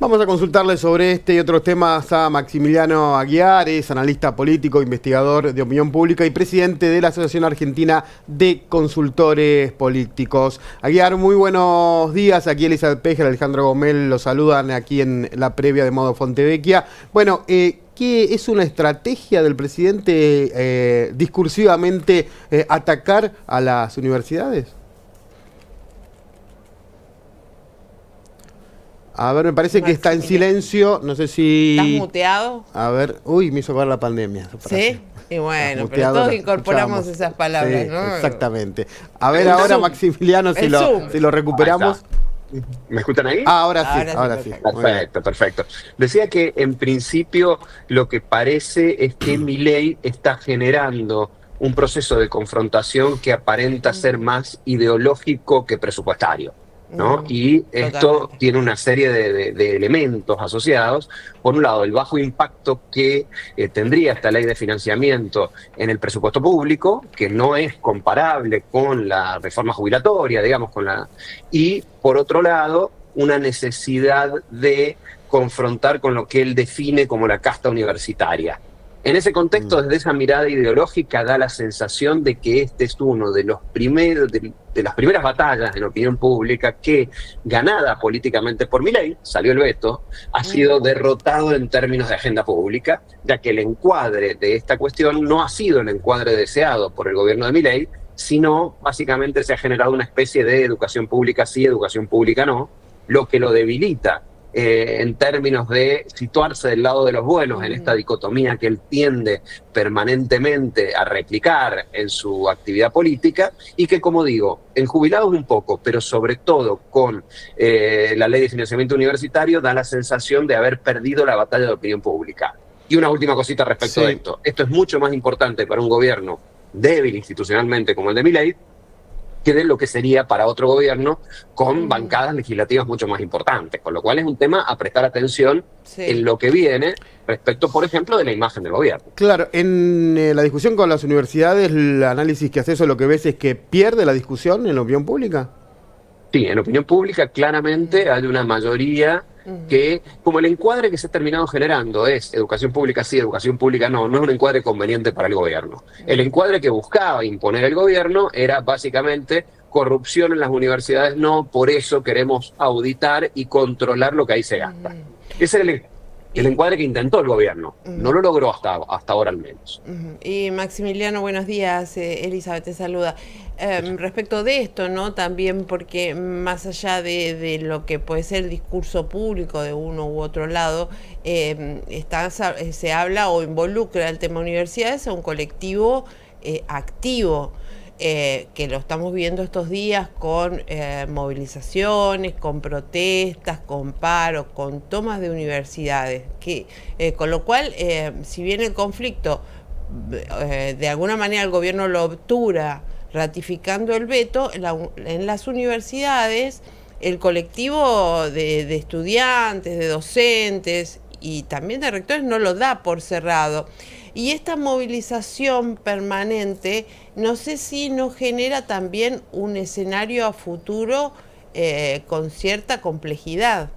Vamos a consultarle sobre este y otros temas a Maximiliano Aguiar, es analista político, investigador de opinión pública y presidente de la Asociación Argentina de Consultores Políticos. Aguiar, muy buenos días. Aquí Elizabeth Pejer, Alejandro Gomel los saludan aquí en la previa de Modo Fontevecchia. Bueno, ¿qué es una estrategia del presidente discursivamente atacar a las universidades? A ver, me parece que está en silencio, no sé si... ¿Estás muteado? A ver, uy, me hizo acordar la pandemia. Sí, y bueno, pero todos incorporamos esas palabras, sí, ¿no? Exactamente. A ver ahora, Maximiliano, si lo recuperamos. ¿Me escuchan ahí? Ahora sí. Perfecto. Decía que en principio lo que parece es que Milei está generando un proceso de confrontación que aparenta ser más ideológico que presupuestario, ¿no? Y esto tiene una serie de elementos asociados. Por un lado, el bajo impacto que tendría esta ley de financiamiento en el presupuesto público, que no es comparable con la reforma jubilatoria, digamos, y por otro lado, una necesidad de confrontar con lo que él define como la casta universitaria. En ese contexto, desde esa mirada ideológica, da la sensación de que este es uno de los primeros, de las primeras batallas en opinión pública que, ganada políticamente por Milei, salió el veto, ha sido derrotado en términos de agenda pública, ya que el encuadre de esta cuestión no ha sido el encuadre deseado por el gobierno de Milei, sino básicamente se ha generado una especie de educación pública sí, educación pública no, lo que lo debilita en términos de situarse del lado de los buenos en esta dicotomía que él tiende permanentemente a replicar en su actividad política y que, como digo, en jubilados un poco, pero sobre todo con la ley de financiamiento universitario da la sensación de haber perdido la batalla de opinión pública. Y una última cosita respecto de esto. Esto es mucho más importante para un gobierno débil institucionalmente como el de Milei que de lo que sería para otro gobierno con bancadas legislativas mucho más importantes, con lo cual es un tema a prestar atención en lo que viene respecto, por ejemplo, de la imagen del gobierno. Claro, en la discusión con las universidades, el análisis que haces o lo que ves es que pierde la discusión en la opinión pública. Sí, en opinión pública claramente hay una mayoría que, como el encuadre que se ha terminado generando es educación pública sí, educación pública no, no es un encuadre conveniente para el gobierno. El encuadre que buscaba imponer el gobierno era básicamente corrupción en las universidades no, por eso queremos auditar y controlar lo que ahí se gasta. Ese era el encuadre que intentó el gobierno. No lo logró hasta ahora al menos. Y Maximiliano, buenos días. Elizabeth te saluda. Respecto de esto, ¿no? También porque más allá de lo que puede ser el discurso público de uno u otro lado, se habla o involucra el tema universidades a un colectivo activo. Que lo estamos viendo estos días con movilizaciones, con protestas, con paros, con tomas de universidades, con lo cual, si bien el conflicto de alguna manera el gobierno lo obtura ratificando el veto, en las universidades el colectivo de estudiantes, de docentes y también de rectores no lo da por cerrado. Y esta movilización permanente, no sé si nos genera también un escenario a futuro con cierta complejidad.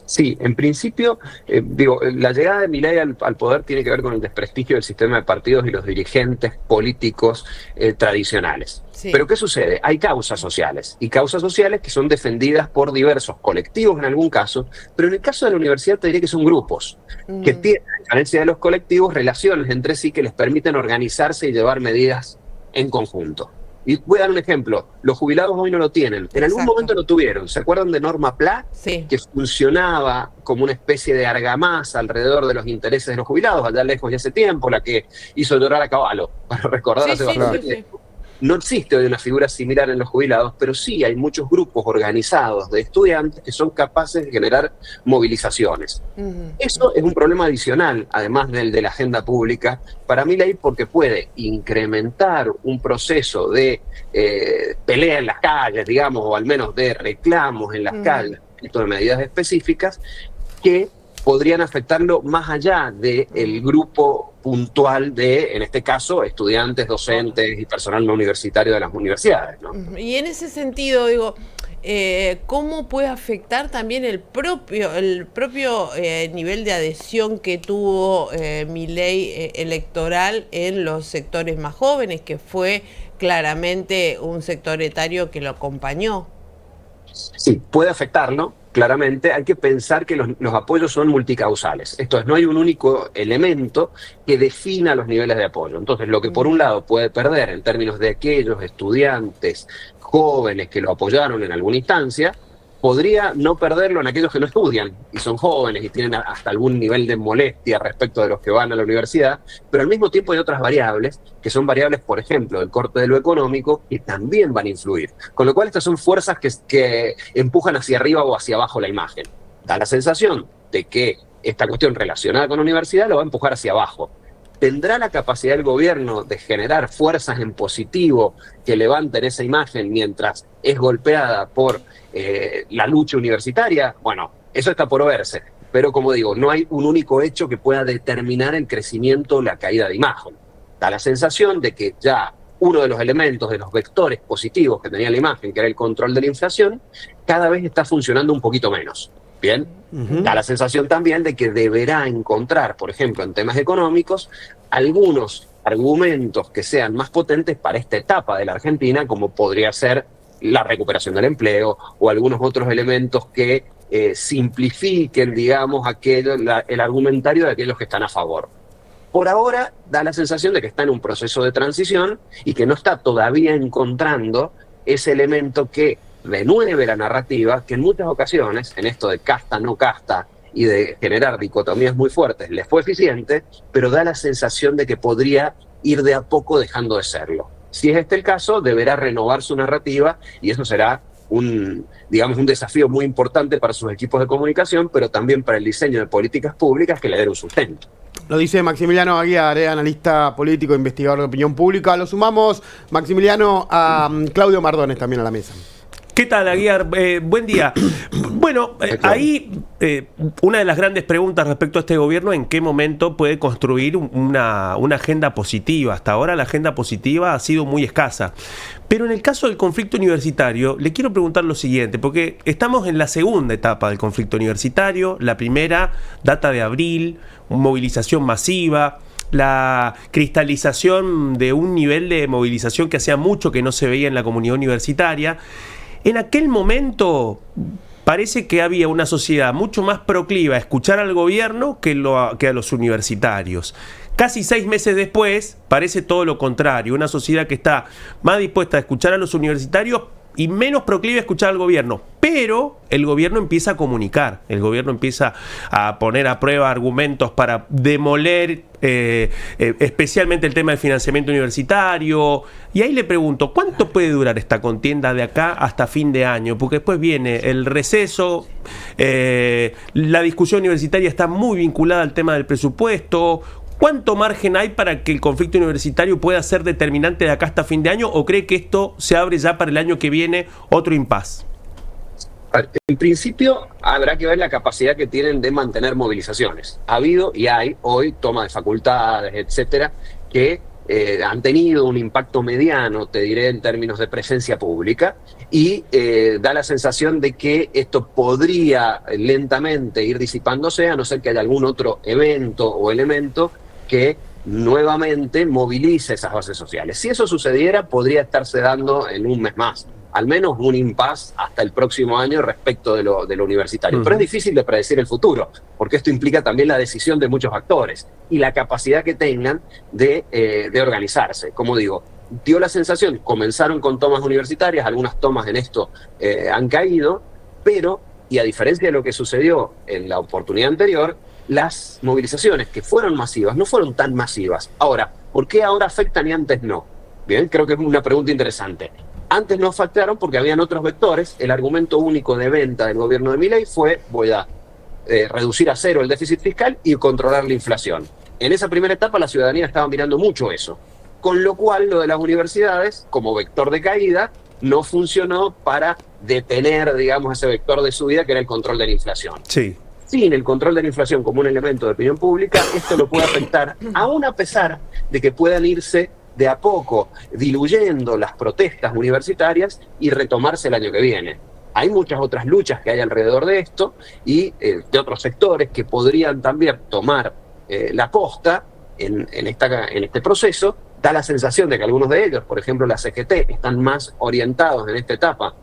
Sí, en principio, la llegada de Milei al poder tiene que ver con el desprestigio del sistema de partidos y los dirigentes políticos tradicionales. Sí. Pero ¿qué sucede? Hay causas sociales, y causas sociales que son defendidas por diversos colectivos en algún caso, pero en el caso de la universidad te diría que son grupos, que tienen, a diferencia de los colectivos, relaciones entre sí que les permiten organizarse y llevar medidas en conjunto. Y voy a dar un ejemplo. Los jubilados hoy no lo tienen. En algún momento lo tuvieron. ¿Se acuerdan de Norma Pla? Sí. Que funcionaba como una especie de argamasa alrededor de los intereses de los jubilados, allá lejos de ese tiempo, la que hizo llorar a Caballo, para recordar hace bastante tiempo. No existe hoy una figura similar en los jubilados, pero sí hay muchos grupos organizados de estudiantes que son capaces de generar movilizaciones. Eso es un problema adicional, además del de la agenda pública, para Milei, porque puede incrementar un proceso de pelea en las calles, digamos, o al menos de reclamos en las calles, de medidas específicas, que podrían afectarlo más allá del grupo puntual de, en este caso, estudiantes, docentes y personal no universitario de las universidades, ¿no? Y en ese sentido, digo, ¿cómo puede afectar también el propio nivel de adhesión que tuvo Milei electoral en los sectores más jóvenes, que fue claramente un sector etario que lo acompañó? Sí, puede afectarlo, claramente. Hay que pensar que los apoyos son multicausales. Esto es, no hay un único elemento que defina los niveles de apoyo. Entonces, lo que por un lado puede perder en términos de aquellos estudiantes jóvenes que lo apoyaron en alguna instancia, podría no perderlo en aquellos que no estudian y son jóvenes y tienen hasta algún nivel de molestia respecto de los que van a la universidad, pero al mismo tiempo hay otras variables, que son variables, por ejemplo, del corte de lo económico, que también van a influir. Con lo cual estas son fuerzas que empujan hacia arriba o hacia abajo la imagen. Da la sensación de que esta cuestión relacionada con la universidad lo va a empujar hacia abajo. ¿Tendrá la capacidad del gobierno de generar fuerzas en positivo que levanten esa imagen mientras es golpeada por la lucha universitaria? Bueno, eso está por verse. Pero como digo, no hay un único hecho que pueda determinar el crecimiento o la caída de imagen. Da la sensación de que ya uno de los elementos, de los vectores positivos que tenía la imagen, que era el control de la inflación, cada vez está funcionando un poquito menos. Bien, da la sensación también de que deberá encontrar, por ejemplo, en temas económicos, algunos argumentos que sean más potentes para esta etapa de la Argentina, como podría ser la recuperación del empleo o algunos otros elementos que simplifiquen, digamos, el argumentario de aquellos que están a favor. Por ahora da la sensación de que está en un proceso de transición y que no está todavía encontrando ese elemento que renueve la narrativa, que en muchas ocasiones, en esto de casta, no casta, y de generar dicotomías muy fuertes, les fue eficiente, pero da la sensación de que podría ir de a poco dejando de serlo. Si es este el caso, deberá renovar su narrativa y eso será un desafío muy importante para sus equipos de comunicación, pero también para el diseño de políticas públicas que le den un sustento. Lo dice Maximiliano Aguiar, analista político, investigador de opinión pública. Lo sumamos, Maximiliano, a Claudio Mardones también a la mesa. ¿Qué tal, Aguiar? Buen día. Bueno, ahí una de las grandes preguntas respecto a este gobierno, ¿en qué momento puede construir una agenda positiva? Hasta ahora la agenda positiva ha sido muy escasa. Pero en el caso del conflicto universitario, le quiero preguntar lo siguiente, porque estamos en la segunda etapa del conflicto universitario. La primera data de abril, movilización masiva, la cristalización de un nivel de movilización que hacía mucho que no se veía en la comunidad universitaria. En aquel momento parece que había una sociedad mucho más proclive a escuchar al gobierno que a los universitarios. Casi 6 meses después, parece todo lo contrario, una sociedad que está más dispuesta a escuchar a los universitarios y menos proclive a escuchar al gobierno. Pero el gobierno empieza a comunicar, el gobierno empieza a poner a prueba argumentos para demoler especialmente el tema del financiamiento universitario. Y ahí le pregunto, ¿cuánto puede durar esta contienda de acá hasta fin de año? Porque después viene el receso, la discusión universitaria está muy vinculada al tema del presupuesto. ¿Cuánto margen hay para que el conflicto universitario pueda ser determinante de acá hasta fin de año o cree que esto se abre ya para el año que viene otro impasse? En principio habrá que ver la capacidad que tienen de mantener movilizaciones. Ha habido y hay hoy toma de facultades, etcétera, que han tenido un impacto mediano, te diré, en términos de presencia pública y da la sensación de que esto podría lentamente ir disipándose a no ser que haya algún otro evento o elemento que nuevamente movilice esas bases sociales. Si eso sucediera, podría estarse dando en un mes más, al menos un impasse hasta el próximo año respecto de lo universitario. Pero es difícil de predecir el futuro, porque esto implica también la decisión de muchos actores y la capacidad que tengan de organizarse. Como digo, dio la sensación, comenzaron con tomas universitarias, algunas tomas en esto han caído, pero, y a diferencia de lo que sucedió en la oportunidad anterior, las movilizaciones que fueron masivas no fueron tan masivas. Ahora, ¿por qué ahora afectan y antes no? Bien, creo que es una pregunta interesante. Antes no afectaron porque habían otros vectores. El argumento único de venta del gobierno de Milei fue: voy a reducir a cero el déficit fiscal y controlar la inflación. En esa primera etapa la ciudadanía estaba mirando mucho eso. Con lo cual lo de las universidades, como vector de caída, no funcionó para detener, digamos, ese vector de subida que era el control de la inflación. Sí. Sin el control de la inflación como un elemento de opinión pública, esto lo puede afectar, aún a pesar de que puedan irse de a poco diluyendo las protestas universitarias y retomarse el año que viene. Hay muchas otras luchas que hay alrededor de esto y de otros sectores que podrían también tomar la posta en este proceso. Da la sensación de que algunos de ellos, por ejemplo la CGT, están más orientados en esta etapa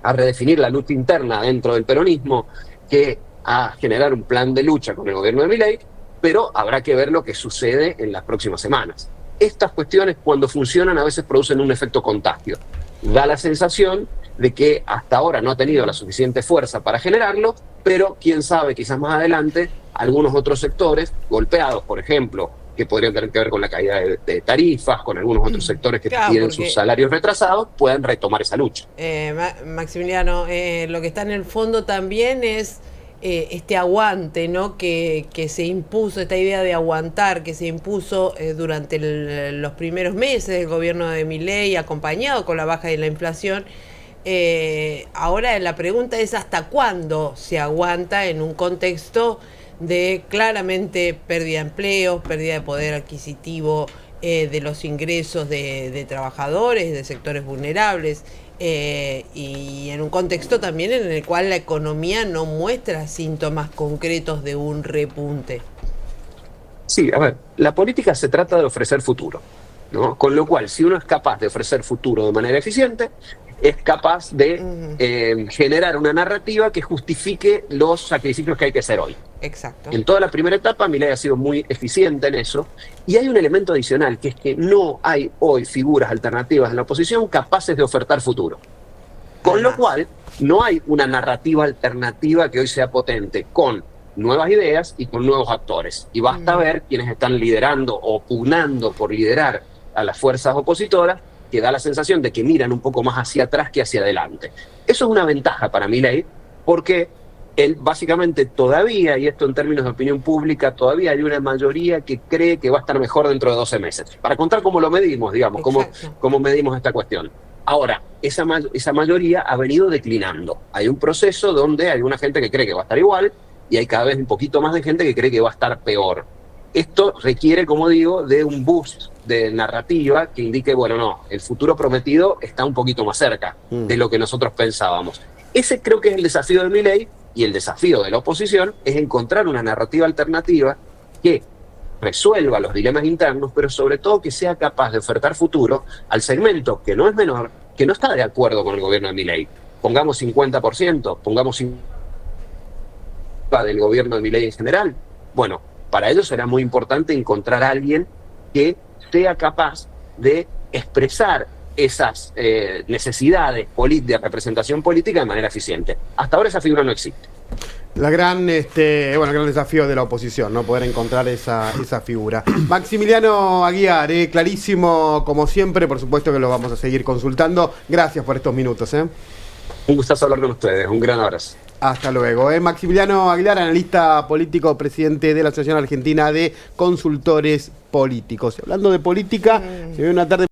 a redefinir la lucha interna dentro del peronismo que a generar un plan de lucha con el gobierno de Milei, pero habrá que ver lo que sucede en las próximas semanas. Estas cuestiones, cuando funcionan, a veces producen un efecto contagio. Da la sensación de que hasta ahora no ha tenido la suficiente fuerza para generarlo, pero quién sabe, quizás más adelante, algunos otros sectores golpeados, por ejemplo, que podrían tener que ver con la caída de tarifas, con algunos otros sectores que tienen sus salarios retrasados, puedan retomar esa lucha. Maximiliano, lo que está en el fondo también es este aguante, ¿no? que se impuso, esta idea de aguantar, que se impuso durante los primeros meses del gobierno de Milei, acompañado con la baja de la inflación. Ahora la pregunta es ¿hasta cuándo se aguanta en un contexto de claramente pérdida de empleos, pérdida de poder adquisitivo, de los ingresos de trabajadores, de sectores vulnerables, y en un contexto también en el cual la economía no muestra síntomas concretos de un repunte? Sí, a ver, la política se trata de ofrecer futuro, ¿no? Con lo cual, si uno es capaz de ofrecer futuro de manera eficiente, es capaz de generar una narrativa que justifique los sacrificios que hay que hacer hoy. Exacto. En toda la primera etapa, Milei ha sido muy eficiente en eso, y hay un elemento adicional, que es que no hay hoy figuras alternativas en la oposición capaces de ofertar futuro. Con lo cual, no hay una narrativa alternativa que hoy sea potente, con nuevas ideas y con nuevos actores. Y basta ver quienes están liderando o pugnando por liderar a las fuerzas opositoras, que da la sensación de que miran un poco más hacia atrás que hacia adelante. Eso es una ventaja para Milei, porque él básicamente todavía, y esto en términos de opinión pública, todavía hay una mayoría que cree que va a estar mejor dentro de 12 meses. Para contar cómo lo medimos, digamos, cómo medimos esta cuestión. Ahora, esa mayoría ha venido declinando. Hay un proceso donde hay una gente que cree que va a estar igual y hay cada vez un poquito más de gente que cree que va a estar peor. Esto requiere, como digo, de un boost de narrativa que indique, bueno, no, el futuro prometido está un poquito más cerca de lo que nosotros pensábamos. Ese creo que es el desafío de Milei, y el desafío de la oposición es encontrar una narrativa alternativa que resuelva los dilemas internos, pero sobre todo que sea capaz de ofertar futuro al segmento, que no es menor, que no está de acuerdo con el gobierno de Milei. Pongamos 50%, pongamos 50% del gobierno de Milei en general. Bueno, para ello será muy importante encontrar a alguien que sea capaz de expresar esas necesidades de representación política de manera eficiente. Hasta ahora esa figura no existe. El gran desafío de la oposición, ¿no? Poder encontrar esa figura. Maximiliano Aguiar, clarísimo como siempre, por supuesto que lo vamos a seguir consultando. Gracias por estos minutos. Un gustazo hablar con ustedes, un gran abrazo. Hasta luego. Maximiliano Aguilar, analista político, presidente de la Asociación Argentina de Consultores Políticos. Hablando de política, se ve una tarde